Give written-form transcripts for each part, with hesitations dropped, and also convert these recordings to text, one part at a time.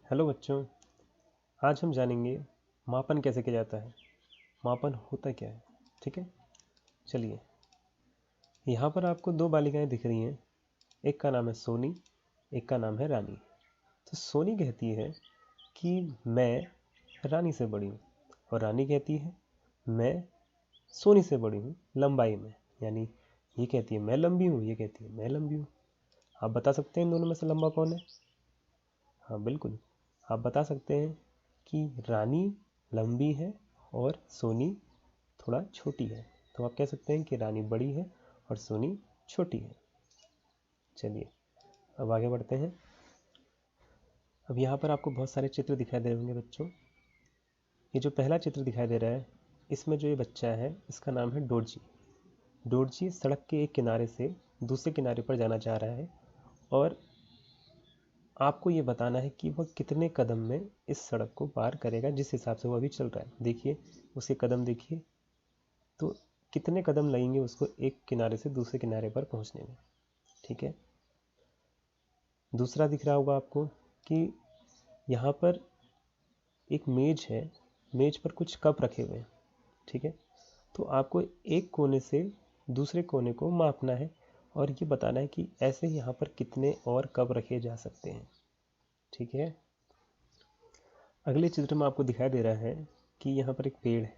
Hello बच्चों, आज हम जानेंगे मापन कैसे किया जाता है। मापन होता क्या है। ठीक है, चलिए। यहाँ पर आपको दो बालिकाएं दिख रही हैं। एक का नाम है सोनी, एक का नाम है रानी। तो सोनी कहती है कि मैं रानी से बड़ी हूँ, और रानी कहती है मैं सोनी से बड़ी हूँ लंबाई में। यानी ये कहती है मैं लंबी हूँ, ये कहती है मैं लंबी हूँ। आप बता सकते हैं इन दोनों में से लंबा कौन है? हाँ बिल्कुल, आप बता सकते हैं कि रानी लंबी है और सोनी थोड़ा छोटी है। तो आप कह सकते हैं कि रानी बड़ी है और सोनी छोटी है। चलिए अब आगे बढ़ते हैं। अब यहाँ पर आपको बहुत सारे चित्र दिखाई दे रहे होंगे बच्चों। ये जो पहला चित्र दिखाई दे रहा है, इसमें जो ये बच्चा है इसका नाम है डोरजी। डोरजी सड़क के एक किनारे से दूसरे किनारे पर जाना चाह रहा है, और आपको ये बताना है कि वह कितने कदम में इस सड़क को पार करेगा जिस हिसाब से वो अभी चल रहा है। देखिए उसके कदम देखिए, तो कितने कदम लगेंगे उसको एक किनारे से दूसरे किनारे पर पहुंचने में। ठीक है, दूसरा दिख रहा होगा आपको कि यहाँ पर एक मेज है, मेज पर कुछ कप रखे हुए हैं। ठीक है, तो आपको एक कोने से दूसरे कोने को मापना है और ये बताना है कि ऐसे यहाँ पर कितने और कप रखे जा सकते हैं। ठीक है, अगले चित्र में आपको दिखाई दे रहा है कि यहाँ पर एक पेड़ है।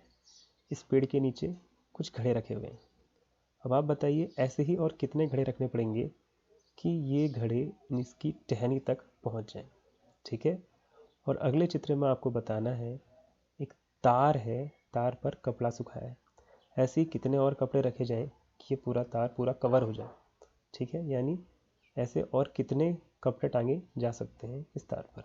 इस पेड़ के नीचे कुछ घड़े रखे हुए हैं। अब आप बताइए ऐसे ही और कितने घड़े रखने पड़ेंगे कि ये घड़े इसकी टहनी तक पहुँच जाएं। ठीक है, और अगले चित्र में आपको बताना है एक तार है, तार पर कपड़ा सुखाया है। ऐसे ही कितने और कपड़े रखे जाएं कि ये पूरा तार पूरा कवर हो जाए। ठीक है, यानी ऐसे और कितने कपड़े टांगे जा सकते हैं इस तार पर।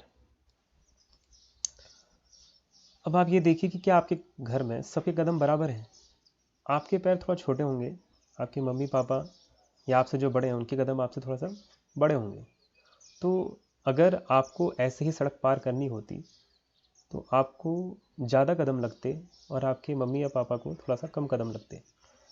अब आप ये देखिए कि क्या आपके घर में सबके कदम बराबर हैं। आपके पैर थोड़ा छोटे होंगे, आपके मम्मी पापा या आपसे जो बड़े हैं उनके कदम आपसे थोड़ा सा बड़े होंगे। तो अगर आपको ऐसे ही सड़क पार करनी होती तो आपको ज़्यादा कदम लगते और आपके मम्मी या पापा को थोड़ा सा कम कदम लगते।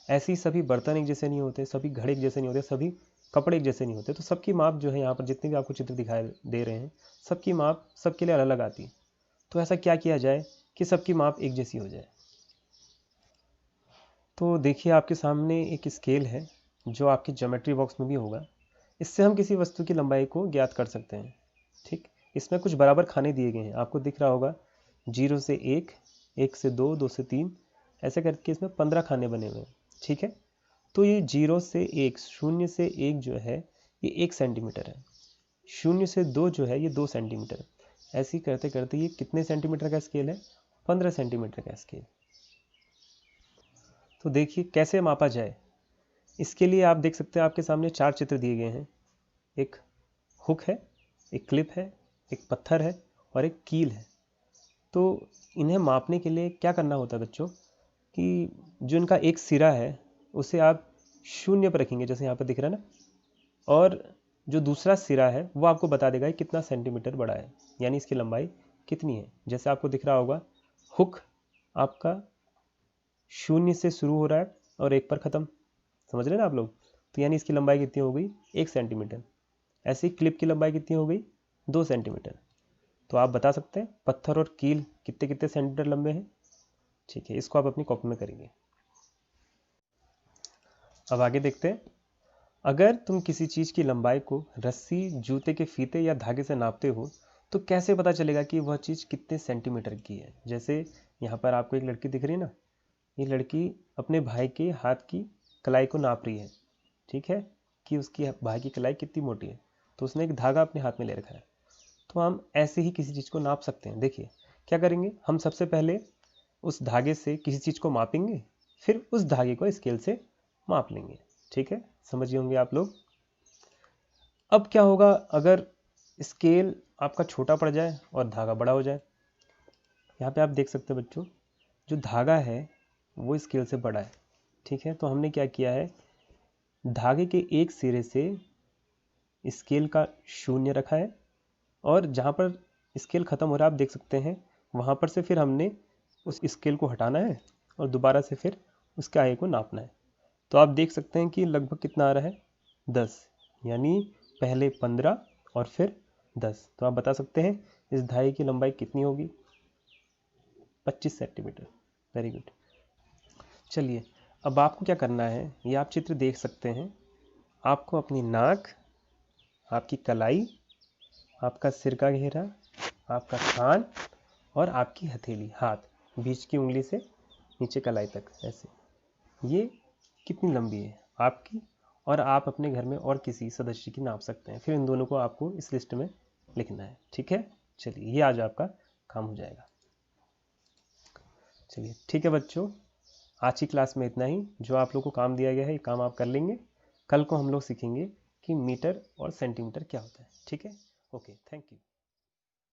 ऐसे ही सभी बर्तन एक जैसे नहीं होते, सभी घड़े एक जैसे नहीं होते, सभी कपड़े एक जैसे नहीं होते। तो सबकी माप जो है यहाँ पर जितने भी आपको चित्र दिखाई दे रहे हैं, सबकी माप सबके लिए अलग अलग आती है। तो ऐसा क्या किया जाए कि सबकी माप एक जैसी हो जाए। तो देखिए आपके सामने एक स्केल है जो आपके ज्योमेट्री बॉक्स में भी होगा। इससे हम किसी वस्तु की लंबाई को ज्ञात कर सकते हैं। ठीक, इसमें कुछ बराबर खाने दिए गए हैं, आपको दिख रहा होगा 0 से 1, 1 से 2, 2 से 3, ऐसे करके इसमें 15 खाने बने हुए हैं। ठीक है, तो ये 0 से 1, 0 से 1 जो है ये 1 सेंटीमीटर है, 0 से 2 जो है ये 2 सेंटीमीटर। ऐसे ही करते करते ये कितने सेंटीमीटर का स्केल है? 15 सेंटीमीटर का स्केल। तो देखिए कैसे मापा जाए। इसके लिए आप देख सकते हैं आपके सामने 4 चित्र दिए गए हैं। एक हुक है, एक क्लिप है, एक पत्थर है और एक कील है। तो इन्हें मापने के लिए क्या करना होता है बच्चों कि जो इनका एक सिरा है उसे आप 0 पर रखेंगे, जैसे यहाँ पर दिख रहा है ना, और जो दूसरा सिरा है वो आपको बता देगा कि कितना सेंटीमीटर बड़ा है, यानी इसकी लंबाई कितनी है। जैसे आपको दिख रहा होगा हुक आपका 0 से शुरू हो रहा है और 1 पर ख़त्म। समझ रहे हैं ना आप लोग? तो यानी इसकी लंबाई कितनी हो गई? 1 सेंटीमीटर। ऐसे ही क्लिप की लंबाई कितनी हो गई? 2 सेंटीमीटर। तो आप बता सकते हैं पत्थर और कील कितने कितने सेंटीमीटर लंबे हैं। ठीक है, इसको आप अपनी कॉपी में करेंगे। अब आगे देखते हैं। अगर तुम किसी चीज़ की लंबाई को रस्सी, जूते के फीते या धागे से नापते हो तो कैसे पता चलेगा कि वह चीज़ कितने सेंटीमीटर की है। जैसे यहाँ पर आपको एक लड़की दिख रही है ना, ये लड़की अपने भाई के हाथ की कलाई को नाप रही है। ठीक है, कि उसकी भाई की कलाई कितनी मोटी है, तो उसने एक धागा अपने हाथ में ले रखा है। तो हम ऐसे ही किसी चीज़ को नाप सकते हैं। देखिए क्या करेंगे, हम सबसे पहले उस धागे से किसी चीज़ को मापेंगे, फिर उस धागे को स्केल से माप लेंगे। ठीक है, समझिए होंगे आप लोग। अब क्या होगा अगर स्केल आपका छोटा पड़ जाए और धागा बड़ा हो जाए। यहाँ पे आप देख सकते हैं बच्चों, जो धागा है वो स्केल से बड़ा है। ठीक है, तो हमने क्या किया है, धागे के एक सिरे से स्केल का 0 रखा है, और जहाँ पर स्केल ख़त्म हो रहा है आप देख सकते हैं वहाँ पर से फिर हमने उस स्केल को हटाना है और दोबारा से फिर उसके आगे को नापना है। तो आप देख सकते हैं कि लगभग कितना आ रहा है? 10, यानी पहले 15 और फिर 10। तो आप बता सकते हैं इस धागे की लंबाई कितनी होगी? 25 सेंटीमीटर। Very good. चलिए अब आपको क्या करना है, ये आप चित्र देख सकते हैं। आपको अपनी नाक, आपकी कलाई, आपका सिर का घेरा, आपका कान और आपकी हथेली, हाथ बीच की उंगली से नीचे कलाई तक, ऐसे ये कितनी लंबी है आपकी, और आप अपने घर में और किसी सदस्य की नाप सकते हैं। फिर इन दोनों को आपको इस लिस्ट में लिखना है। ठीक है, चलिए ये आज आपका काम हो जाएगा। चलिए ठीक है बच्चों, आज की क्लास में इतना ही। जो आप लोग को काम दिया गया है ये काम आप कर लेंगे। कल को हम लोग सीखेंगे कि मीटर और सेंटीमीटर क्या होता है। ठीक है, ओके, थैंक यू।